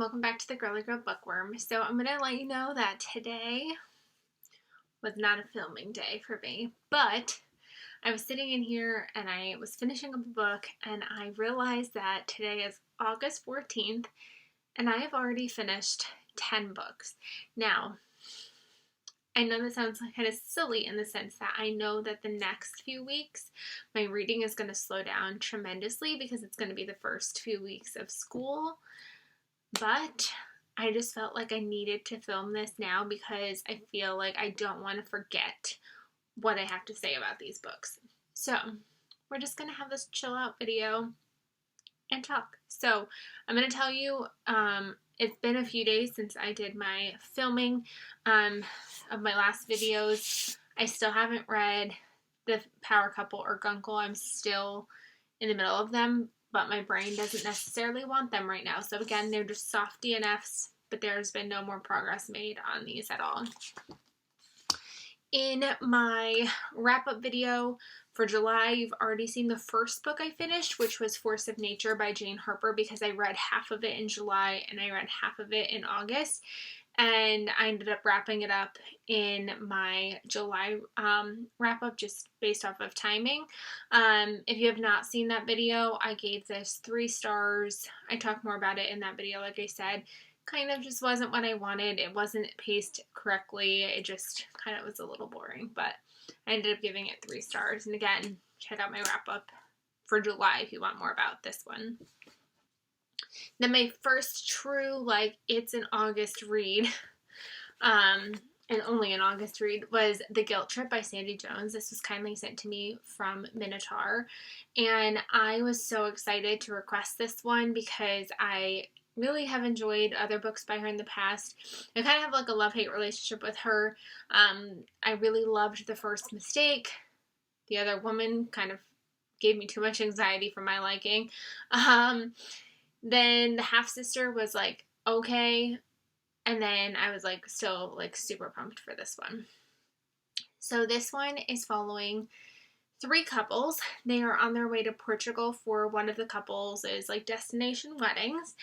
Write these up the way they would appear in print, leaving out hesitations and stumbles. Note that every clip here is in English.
welcome back to the Girly Girl Bookworm. So I'm going to let you know that today was not a filming day for me, but I was sitting in here and I was finishing up a book and I realized that today is August 14th and I have already finished 10 books. Now, I know this sounds kind of silly in the sense that I know that the next few weeks my reading is going to slow down tremendously because it's going to be the first few weeks of school. But I just felt like I needed to film this now because I feel like I don't want to forget what I have to say about these books. So we're just going to have this chill out video and talk. So I'm going to tell you, it's been a few days since I did my filming of my last videos. I still haven't read The Power Couple or Guncle. I'm still in the middle of them, but my brain doesn't necessarily want them right now. So again, they're just soft DNFs, but there's been no more progress made on these at all. In my wrap-up video for July, you've already seen the first book I finished, which was Force of Nature by Jane Harper, because I read half of it in July and I read half of it in August. And I ended up wrapping it up in my July wrap-up just based off of timing. If you have not seen that video, I gave this 3 stars. I talk more about it in that video, like I said. Kind of just wasn't what I wanted. It wasn't paced correctly. It just kind of was a little boring, but I ended up giving it 3 stars. And again, check out my wrap-up for July if you want more about this one. Then my first true, it's an August read, and only an August read, was The Guilt Trip by Sandy Jones. This was kindly sent to me from Minotaur, and I was so excited to request this one because I really have enjoyed other books by her in the past. I kind of have like a love-hate relationship with her. I really loved The First Mistake. The Other Woman kind of gave me too much anxiety for my liking. Then The Half-Sister was okay, and then I was still super pumped for this one. So this one is following 3 couples. They are on their way to Portugal for one of the couples is destination weddings,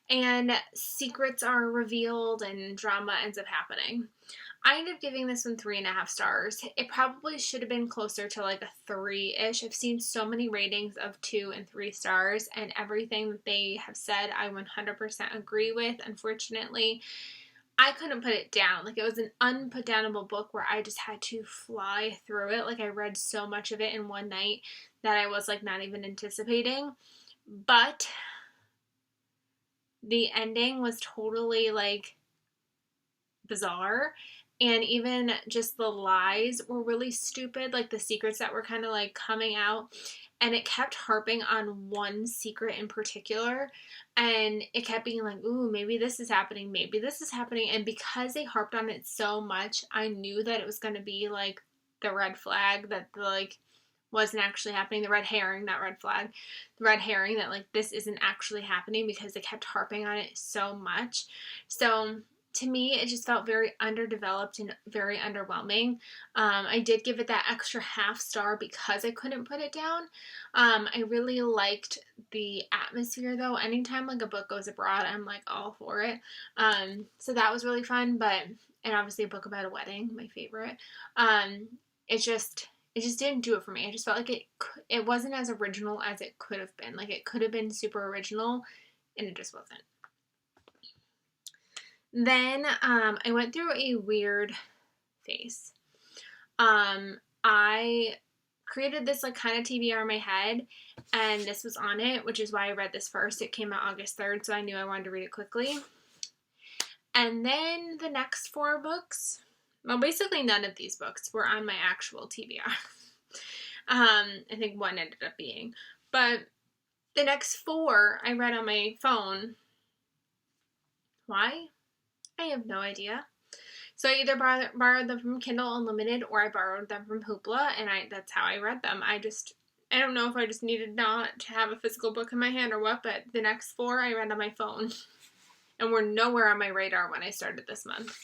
and secrets are revealed and drama ends up happening. I ended up giving this one 3.5 stars. It probably should have been closer to a 3-ish. I've seen so many ratings of 2 and 3 stars, and everything that they have said I 100% agree with. Unfortunately, I couldn't put it down. It was an unputdownable book where I just had to fly through it. I read so much of it in one night that I was not even anticipating. But the ending was totally bizarre. And even just the lies were really stupid, the secrets that were kind of coming out. And it kept harping on one secret in particular. And it kept being ooh, maybe this is happening, maybe this is happening. And because they harped on it so much, I knew that it was going to be the red flag that wasn't actually happening. The red herring, not red flag. The red herring that this isn't actually happening because they kept harping on it so much. So to me, it just felt very underdeveloped and very underwhelming. I did give it that extra half star because I couldn't put it down. I really liked the atmosphere though. Anytime a book goes abroad, I'm all for it. So that was really fun, and obviously a book about a wedding, my favorite. It just didn't do it for me. I just felt it wasn't as original as it could have been. It could have been super original, and it just wasn't. Then I went through a weird phase. I created this kind of TBR in my head, and this was on it, which is why I read this first. It came out August 3rd, so I knew I wanted to read it quickly. And then the next 4 books, well, basically none of these books were on my actual TBR. I think one ended up being. But the next 4 I read on my phone. Why? I have no idea. So I either borrowed them from Kindle Unlimited or I borrowed them from Hoopla, and that's how I read them. I don't know if I just needed not to have a physical book in my hand or what, but the next 4 I read on my phone and were nowhere on my radar when I started this month.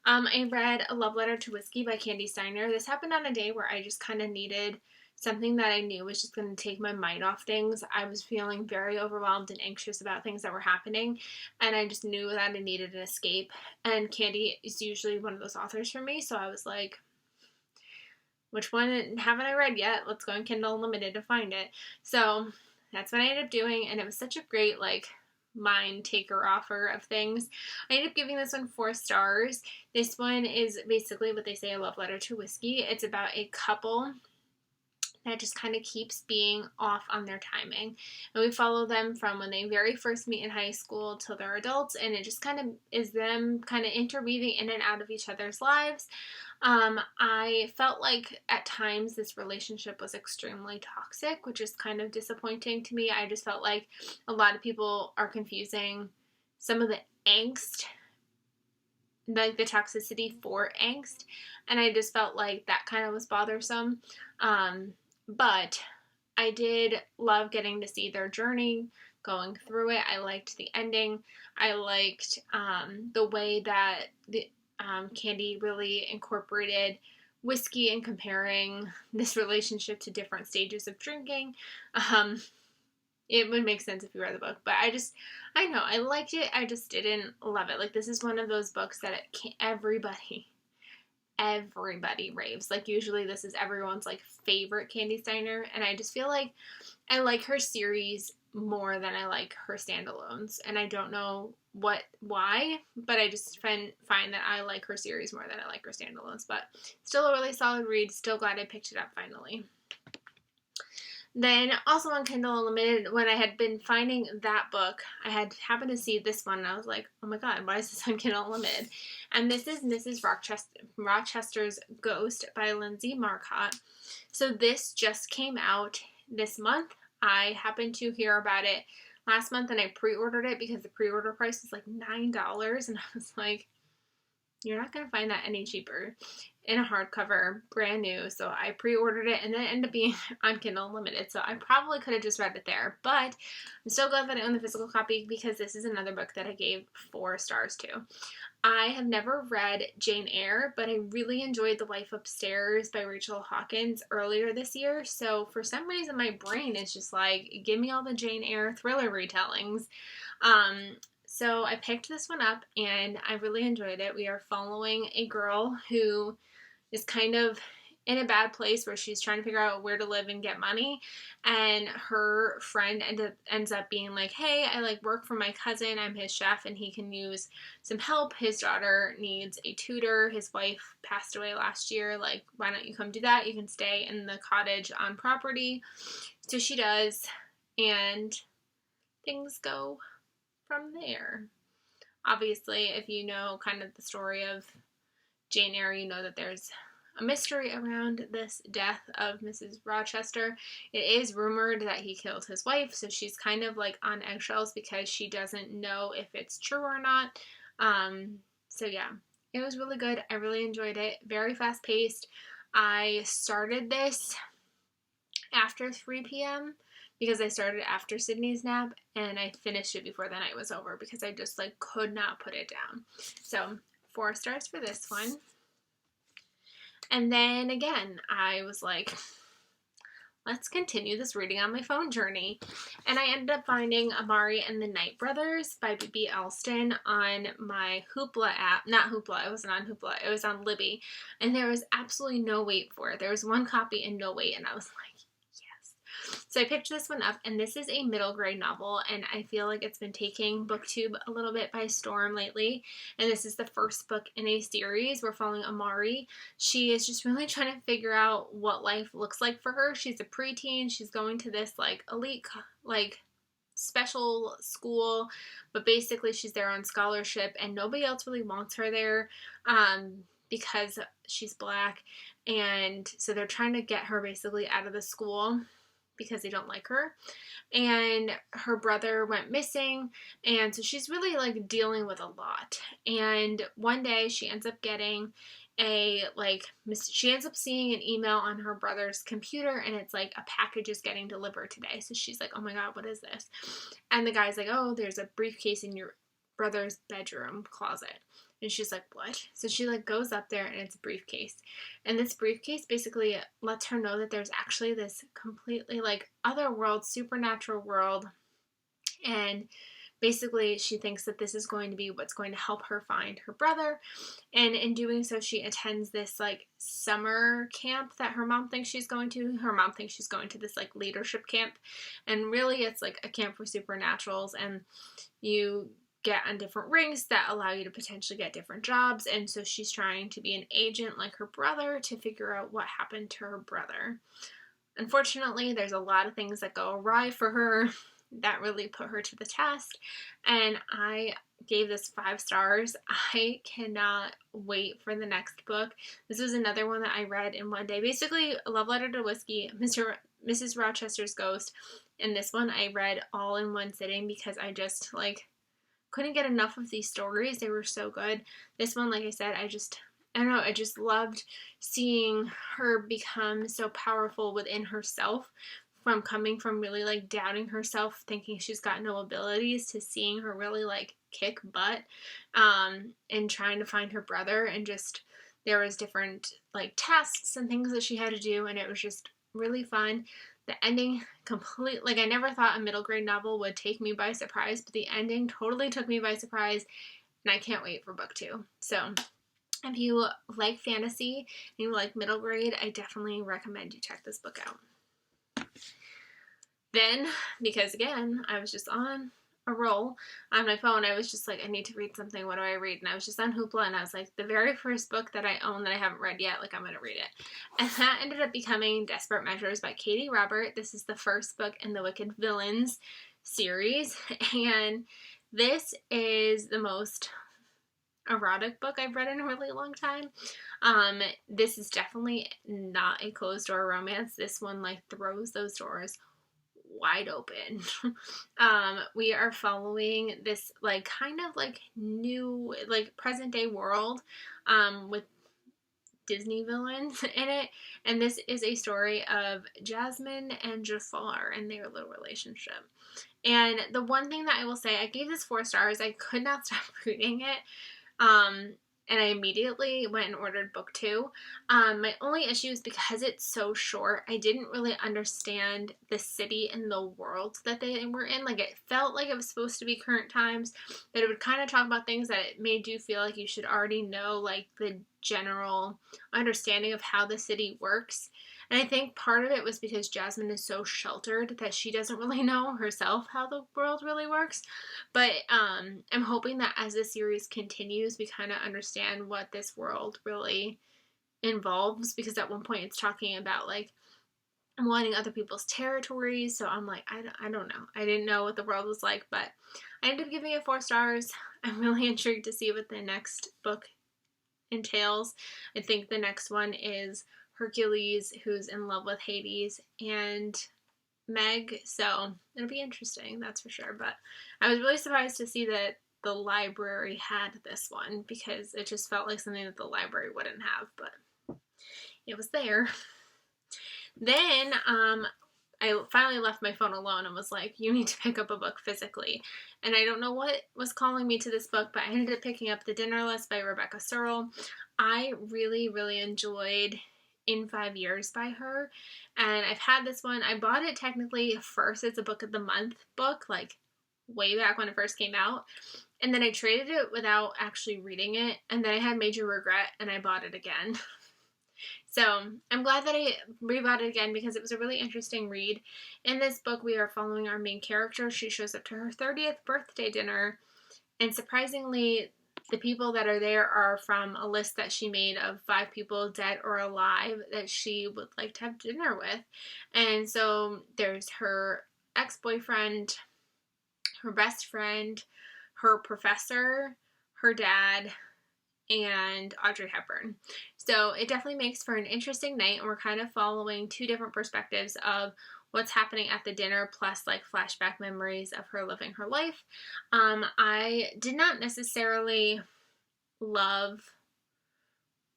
I read A Love Letter to Whiskey by Candy Steiner. This happened on a day where I just kind of needed something that I knew was just going to take my mind off things. I was feeling very overwhelmed and anxious about things that were happening, and I just knew that I needed an escape. And Candy is usually one of those authors for me, so I was like, which one haven't I read yet? Let's go on Kindle Unlimited to find it. So that's what I ended up doing, and it was such a great, like, mind taker offer of things. I ended up giving this one 4 stars. This one is basically what they say, a love letter to whiskey. It's about a couple that just kind of keeps being off on their timing. And we follow them from when they very first meet in high school till they're adults, and it just kind of is them kind of interweaving in and out of each other's lives. I felt like at times this relationship was extremely toxic, which is kind of disappointing to me. I just felt like a lot of people are confusing some of the angst, like the toxicity, for angst, and I just felt like that kind of was bothersome. But I did love getting to see their journey going through it. I liked the ending. I liked the way that Candy really incorporated whiskey and comparing this relationship to different stages of drinking. It would make sense if you read the book, but I know, I liked it. I just didn't love it. Like, this is one of those books that everybody raves. Like, usually this is everyone's, like, favorite Candy Steiner, and I just feel like I like her series more than I like her standalones, and I don't know why, but I just find that I like her series more than I like her standalones. But still a really solid read. Still glad I picked it up finally. Then also on Kindle Unlimited, when I had been finding that book, I had happened to see this one, and I was like, oh my god, why is this on Kindle Unlimited? And this is Mrs. Rochester's Ghost by Lindsay Marcotte. So this just came out this month. I happened to hear about it last month, and I pre-ordered it because the pre-order price was like $9, and I was like, you're not going to find that any cheaper in a hardcover, brand new. So I pre-ordered it, and then it ended up being on Kindle Unlimited. So I probably could have just read it there, but I'm so glad that I own the physical copy because this is another book that I gave 4 stars to. I have never read Jane Eyre, but I really enjoyed The Life Upstairs by Rachel Hawkins earlier this year. So for some reason, my brain is just like, give me all the Jane Eyre thriller retellings. So I picked this one up, and I really enjoyed it. We are following a girl who is kind of in a bad place where she's trying to figure out where to live and get money, and her friend ends up being like, hey, I like work for my cousin, I'm his chef, and he can use some help. His daughter needs a tutor. His wife passed away last year. Like, why don't you come do that? You can stay in the cottage on property. So she does, and things go from there. Obviously, if you know kind of the story of Jane Eyre, you know that there's a mystery around this death of Mrs. Rochester. It is rumored that he killed his wife, so she's kind of like on eggshells because she doesn't know if it's true or not. So yeah, it was really good. I really enjoyed it. Very fast paced. I started this after 3 p.m. because I started after Sydney's nap, and I finished it before the night was over because I just like could not put it down. So 4 stars for this one. And then again, I was like, let's continue this reading on my phone journey. And I ended up finding Amari and the Night Brothers by B.B. Elston on my Hoopla app. Not Hoopla, it wasn't on Hoopla, it was on Libby. And there was absolutely no wait for it. There was 1 copy and no wait, and I was like, so I picked this one up, and this is a middle grade novel, and I feel like it's been taking BookTube a little bit by storm lately, and this is the first book in a series. We're following Amari. She is just really trying to figure out what life looks like for her. She's a preteen. She's going to this, like, elite, like, special school, but basically she's there on scholarship, and nobody else really wants her there, because she's black, and so they're trying to get her basically out of the school because they don't like her, and her brother went missing, and so she's really like dealing with a lot. And one day she ends up getting she ends up seeing an email on her brother's computer, and it's like, a package is getting delivered today. So she's like, oh my god, what is this? And the guy's like, oh, there's a briefcase in your brother's bedroom closet. And she's like, what? So she like goes up there and it's a briefcase. And this briefcase basically lets her know that there's actually this completely like other world, supernatural world. And basically she thinks that this is going to be what's going to help her find her brother. And in doing so, she attends this like summer camp that her mom thinks she's going to. Her mom thinks she's going to this like leadership camp. And really it's like a camp for supernaturals, and you get on different rings that allow you to potentially get different jobs. And so she's trying to be an agent like her brother to figure out what happened to her brother. Unfortunately, there's a lot of things that go awry for her that really put her to the test, and I gave this 5 stars. I cannot wait for the next book. This was another one that I read in one day. Basically, A Love Letter to Whiskey, Mrs. Rochester's Ghost, and this one I read all in one sitting because I just like couldn't get enough of these stories. They were so good. This one, like I said, I don't know, I just loved seeing her become so powerful within herself, from coming from really like doubting herself, thinking she's got no abilities, to seeing her really like kick butt, and trying to find her brother. And just there was different like tests and things that she had to do, and it was just really fun. The ending like I never thought a middle grade novel would take me by surprise, but the ending totally took me by surprise, and I can't wait for book 2. So if you like fantasy and you like middle grade, I definitely recommend you check this book out. Then, because again, I was just on a roll on my phone, I was just like, I need to read something. What do I read? And I was just on Hoopla, and I was like, the very first book that I own that I haven't read yet, like, I'm going to read it. And that ended up becoming Desperate Measures by Katie Robert. This is the first book in the Wicked Villains series. And this is the most erotic book I've read in a really long time. This is definitely not a closed door romance. This one like throws those doors wide open. We are following this like kind of like new like present day world with Disney villains in it, and this is a story of Jasmine and Jafar and their little relationship. And the one thing that I will say, I gave this 4 stars. I could not stop reading it. And I immediately went and ordered book 2. My only issue is because it's so short, I didn't really understand the city and the world that they were in. Like, it felt like it was supposed to be current times, but it would kind of talk about things that it made you feel like you should already know, like the general understanding of how the city works. And I think part of it was because Jasmine is so sheltered that she doesn't really know herself how the world really works. But I'm hoping that as the series continues, we kind of understand what this world really involves, because at one point it's talking about like wanting other people's territories. So I'm like, I don't know. I didn't know what the world was like, but I ended up giving it 4 stars. I'm really intrigued to see what the next book entails. I think the next one is Hercules, who's in love with Hades, and Meg, so it'll be interesting, that's for sure. But I was really surprised to see that the library had this one, because it just felt like something that the library wouldn't have, but it was there. Then I finally left my phone alone and was like, you need to pick up a book physically. And I don't know what was calling me to this book, but I ended up picking up The Dinner List by Rebecca Searle. I really, really enjoyed In 5 Years by her, and I've had this one. I bought it technically first as a book of the month book, like way back when it first came out, and then I traded it without actually reading it, and then I had major regret and I bought it again. So I'm glad that I rebought it again, because it was a really interesting read. In this book, we are following our main character. She shows up to her 30th birthday dinner, and surprisingly, the people that are there are from a list that she made of 5 people, dead or alive, that she would like to have dinner with. And so there's her ex-boyfriend, her best friend, her professor, her dad, and Audrey Hepburn. So it definitely makes for an interesting night, and we're kind of following 2 different perspectives of what's happening at the dinner, plus like flashback memories of her living her life. I did not necessarily love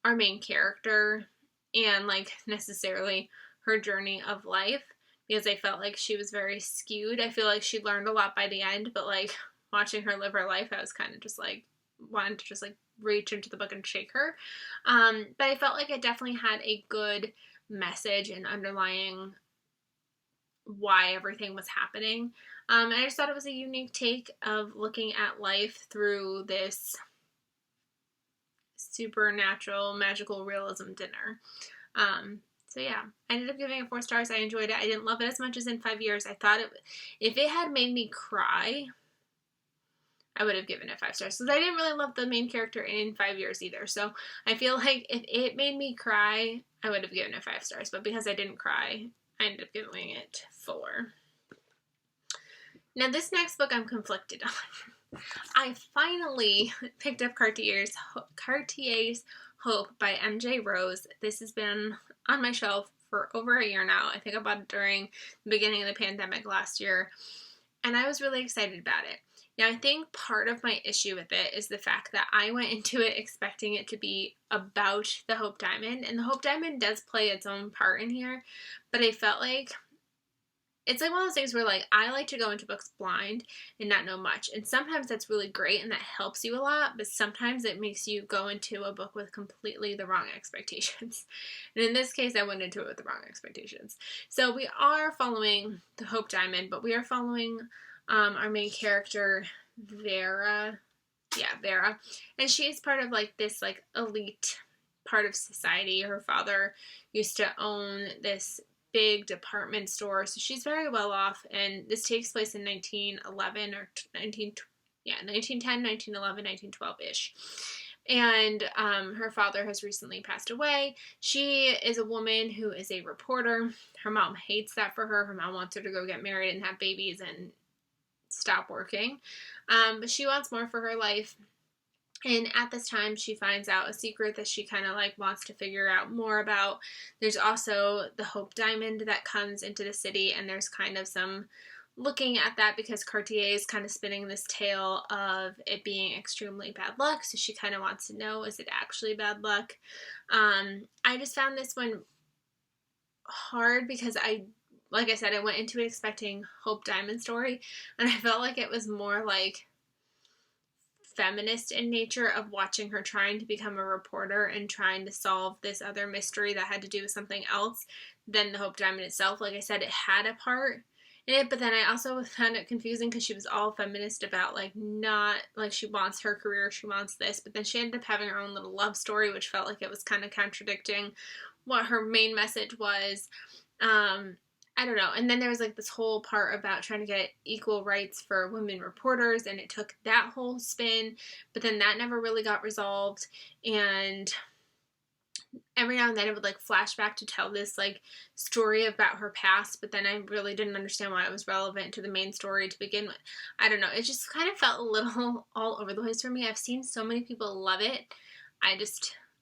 our main character and like necessarily her journey of life, because I felt like she was very skewed. I feel like she learned a lot by the end, but like watching her live her life, I was kind of just like wanted to just like reach into the book and shake her. But I felt like it definitely had a good message and underlying why everything was happening. And I just thought it was a unique take of looking at life through this supernatural, magical realism dinner. So yeah, I ended up giving it 4 stars. I enjoyed it. I didn't love it as much as In 5 Years. I thought if it had made me cry, I would have given it 5 stars. Because I didn't really love the main character in 5 Years either. So I feel like if it made me cry, I would have given it 5 stars. But because I didn't cry, I ended up giving it 4. Now this next book I'm conflicted on. I finally picked up Cartiers Hope by MJ Rose. This has been on my shelf for over a year now. I think I bought it during the beginning of the pandemic last year, and I was really excited about it. Now, I think part of my issue with it is the fact that I went into it expecting it to be about the Hope Diamond, and the Hope Diamond does play its own part in here, but I felt like it's like one of those things where, like, I like to go into books blind and not know much. And sometimes that's really great and that helps you a lot, but sometimes it makes you go into a book with completely the wrong expectations. And in this case, I went into it with the wrong expectations. So we are following the Hope Diamond, but we are following our main character, Vera. Yeah, Vera. And she's part of, like, this, like, elite part of society. Her father used to own this big department store, so she's very well off, and this takes place in 1911 or 1910, 1911, 1912-ish. And her father has recently passed away. She is a woman who is a reporter. Her mom hates that for her. Her mom wants her to go get married and have babies and stop working. But she wants more for her life. And at this time, she finds out a secret that she kind of like wants to figure out more about. There's also the Hope Diamond that comes into the city, and there's kind of some looking at that because Cartier is kind of spinning this tale of it being extremely bad luck. So she kind of wants to know, is it actually bad luck? I just found this one hard because like I said, I went into it expecting Hope Diamond story, and I felt like it was more like feminist in nature of watching her trying to become a reporter and trying to solve this other mystery that had to do with something else than the Hope Diamond itself. Like I said, it had a part in it, but then I also found it confusing because she was all feminist about, like, not, like, she wants her career, she wants this, but then she ended up having her own little love story, which felt like it was kind of contradicting what her main message was. I don't know. And then there was, like, this whole part about trying to get equal rights for women reporters, and it took that whole spin, but then that never really got resolved. And every now and then it would, like, flash back to tell this, like, story about her past, but then I really didn't understand why it was relevant to the main story to begin with. I don't know. It just kind of felt a little all over the place for me. I've seen so many people love it. I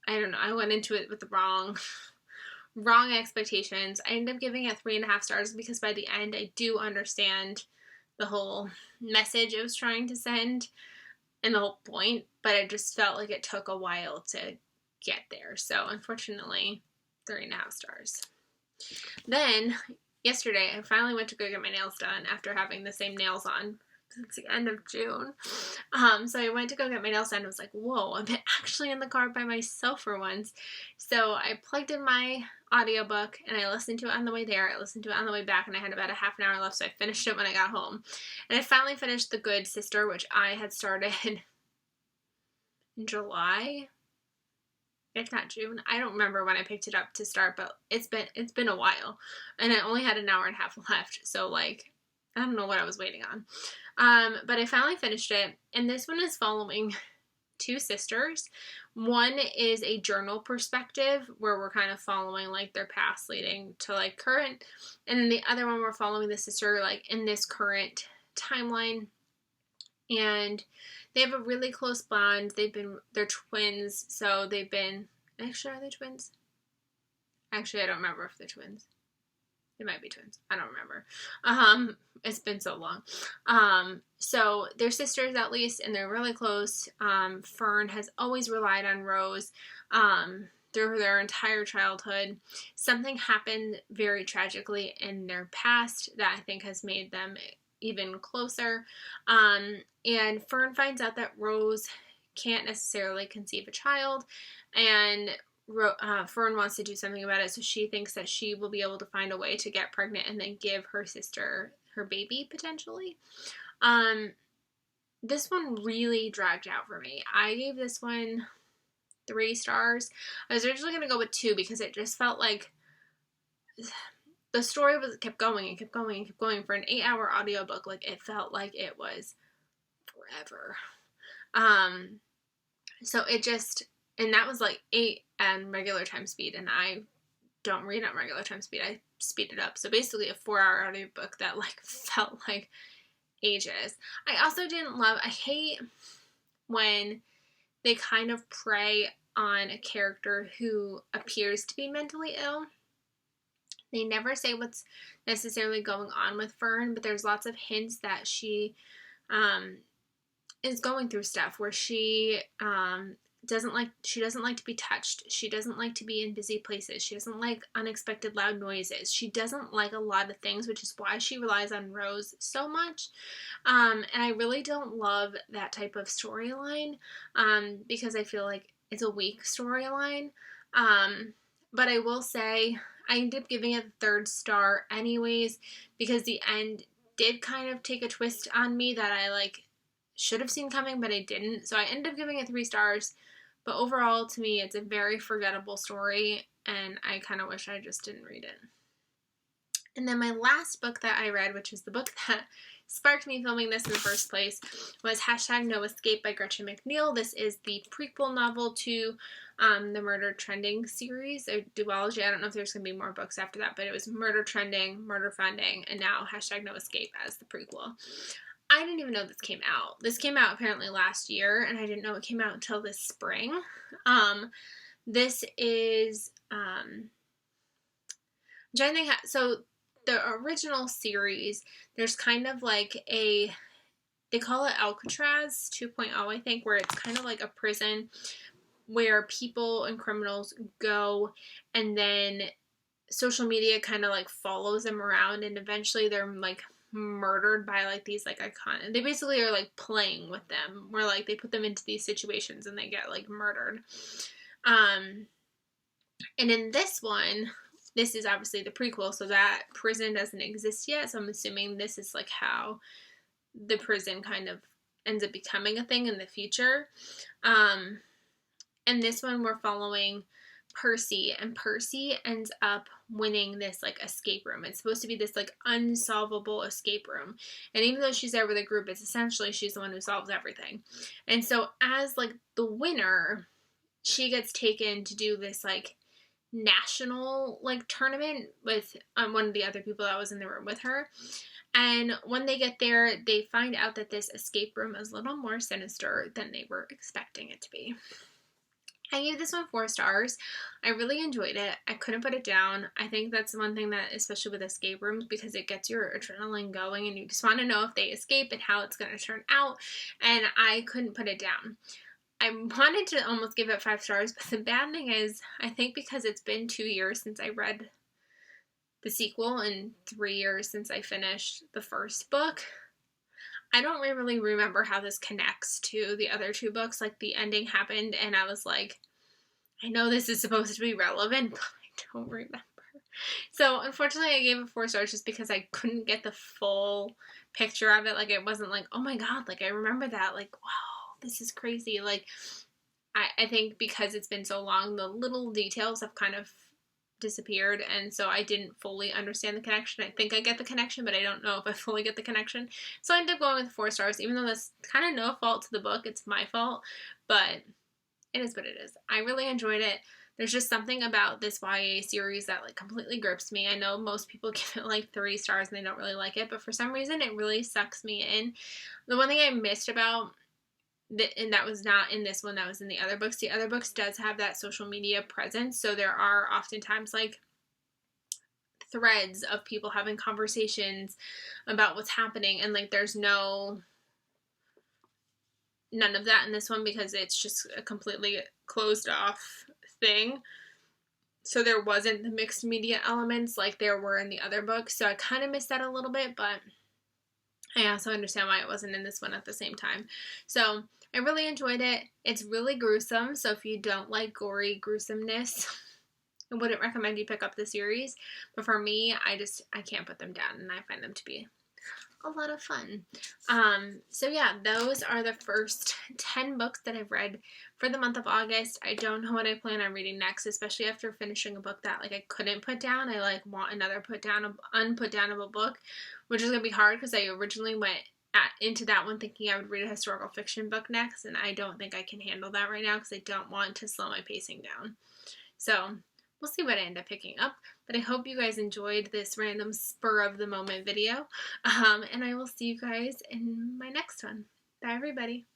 don't know. I went into it with the wrong expectations. I ended up giving it 3.5 stars because by the end I do understand the whole message it was trying to send and the whole point, but I just felt like it took a while to get there. So unfortunately, 3.5 stars. Then yesterday I finally went to go get my nails done after having the same nails on since the end of June. So I went to go get my nails done and was like, whoa, I'm actually in the car by myself for once. So I plugged in my audiobook and I listened to it on the way there. I listened to it on the way back, and I had about a half an hour left, so I finished it when I got home. And I finally finished The Good Sister, which I had started in July, if not June. I don't remember when I picked it up to start, but it's been a while, and I only had an hour and a half left, so, like, I don't know what I was waiting on. But I finally finished it, and this one is following 2 sisters. One is a journal perspective where we're kind of following, like, their past leading to, like, current, and then the other one we're following the sister, like, in this current timeline. And they have a really close bond. They're twins, so they've been, actually, are they twins? Actually, I don't remember if they're twins. They might be twins. I don't remember. It's been so long. So they're sisters at least, and they're really close. Fern has always relied on Rose through their entire childhood. Something happened very tragically in their past that I think has made them even closer. And Fern finds out that Rose can't necessarily conceive a child, and Fern wants to do something about it, so she thinks that she will be able to find a way to get pregnant and then give her sister her baby, potentially. This one really dragged out for me. I gave this one 3 stars. I was originally going to go with 2 because it just felt like the story kept going and kept going and kept going. For an 8-hour audiobook, like, it felt like it was forever. So it just, and that was like 8 and regular time speed, and I don't read at regular time speed. I speed it up. So basically a 4-hour audiobook that like felt like ages. I also I hate when they kind of prey on a character who appears to be mentally ill. They never say what's necessarily going on with Fern, but there's lots of hints that she is going through stuff where she doesn't like to be touched. She doesn't like to be in busy places. She doesn't like unexpected loud noises. She doesn't like a lot of things, which is why she relies on Rose so much. And I really don't love that type of storyline because I feel like it's a weak storyline. But I will say I ended up giving it a 3rd star anyways because the end did kind of take a twist on me that I like should have seen coming, but I didn't. So I ended up giving it 3 stars. But overall, to me, it's a very forgettable story, and I kind of wish I just didn't read it. And then my last book that I read, which is the book that sparked me filming this in the first place, was #No Escape by Gretchen McNeil. This is the prequel novel to the Murder Trending series, a duology. I don't know if there's going to be more books after that, but it was Murder Trending, Murder Finding, and now #No Escape as the prequel. I didn't even know this came out. This came out apparently last year, and I didn't know it came out until this spring. This is, so the original series, there's kind of like they call it Alcatraz 2.0, I think, where it's kind of like a prison where people and criminals go, and then social media kind of like follows them around, and eventually they're like murdered by like these like iconic, they basically are like playing with them, where like they put them into these situations and they get like murdered. And in this one, this is obviously the prequel, so that prison doesn't exist yet, so I'm assuming this is like how the prison kind of ends up becoming a thing in the future. And this one we're following Percy, and Percy ends up winning this like escape room. It's supposed to be this like unsolvable escape room, and even though she's there with a group, it's essentially she's the one who solves everything. And so as like the winner, she gets taken to do this like national like tournament with one of the other people that was in the room with her. And when they get there, they find out that this escape room is a little more sinister than they were expecting it to be. I gave this one 4 stars. I really enjoyed it. I couldn't put it down. I think that's one thing that, especially with escape rooms, because it gets your adrenaline going and you just want to know if they escape and how it's going to turn out. And I couldn't put it down. I wanted to almost give it 5 stars, but the bad thing is, I think because it's been 2 years since I read the sequel and 3 years since I finished the first book, I don't really remember how this connects to the other 2 books. Like, the ending happened, and I was like, I know this is supposed to be relevant, but I don't remember. So, unfortunately, I gave it 4 stars just because I couldn't get the full picture of it. Like, it wasn't like, oh my god, like, I remember that. Like, wow, this is crazy. Like, I think because it's been so long, the little details have kind of disappeared, and so I didn't fully understand the connection. I think I get the connection, but I don't know if I fully get the connection. So I ended up going with 4 stars, even though that's kind of no fault to the book. It's my fault, but it is what it is. I really enjoyed it. There's just something about this YA series that like completely grips me. I know most people give it like 3 stars and they don't really like it, but for some reason it really sucks me in. The one thing I missed about and that was not in this one, that was in the other books. The other books does have that social media presence, so there are oftentimes like threads of people having conversations about what's happening, and like there's none of that in this one because it's just a completely closed off thing. So there wasn't the mixed media elements like there were in the other books, so I kind of missed that a little bit, but I also understand why it wasn't in this one at the same time. So I really enjoyed it. It's really gruesome, so if you don't like gory gruesomeness, I wouldn't recommend you pick up the series. But for me, I can't put them down, and I find them to be a lot of fun. So yeah, those are the first 10 books that I've read for the month of August. I don't know what I plan on reading next, especially after finishing a book that like I couldn't put down. I like want another unputdownable book, which is gonna be hard because I originally went into that one thinking I would read a historical fiction book next, and I don't think I can handle that right now because I don't want to slow my pacing down. So we'll see what I end up picking up. But I hope you guys enjoyed this random spur of the moment video. And I will see you guys in my next one. Bye, everybody.